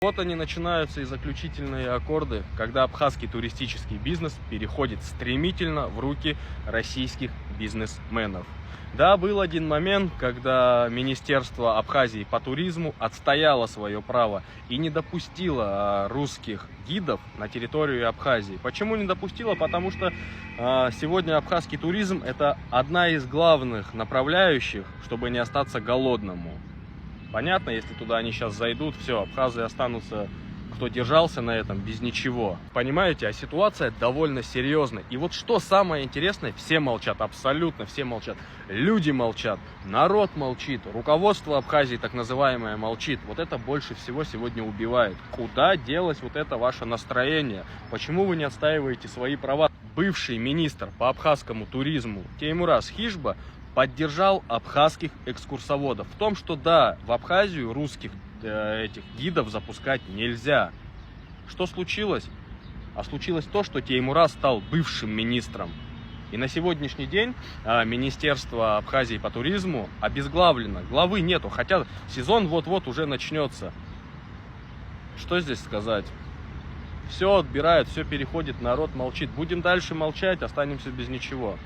Вот они начинаются и заключительные аккорды, когда абхазский туристический бизнес переходит стремительно в руки российских бизнесменов. Да, был один момент, когда Министерство Абхазии по туризму отстояло свое право и не допустило русских гидов на территорию Абхазии. Почему не допустило? Потому что сегодня абхазский туризм – это одна из главных направляющих, чтобы не остаться голодному. Понятно, если туда они сейчас зайдут, все, абхазы останутся, кто держался на этом, без ничего. Понимаете, а ситуация довольно серьезная. И вот что самое интересное, все молчат, абсолютно все молчат. Люди молчат, народ молчит, руководство Абхазии, так называемое, молчит. Вот это больше всего сегодня убивает. Куда делось вот это ваше настроение? Почему вы не отстаиваете свои права? Бывший министр по абхазскому туризму Теймураз Хижба поддержал абхазских экскурсоводов в том, что да, в Абхазию русских этих гидов запускать нельзя. Что случилось? А случилось то, что Теймураз стал бывшим министром. И на сегодняшний день Министерство Абхазии по туризму обезглавлено. Главы нету, хотя сезон вот-вот уже начнется. Что здесь сказать? Все отбирают, все переходит, народ молчит. Будем дальше молчать, останемся без ничего.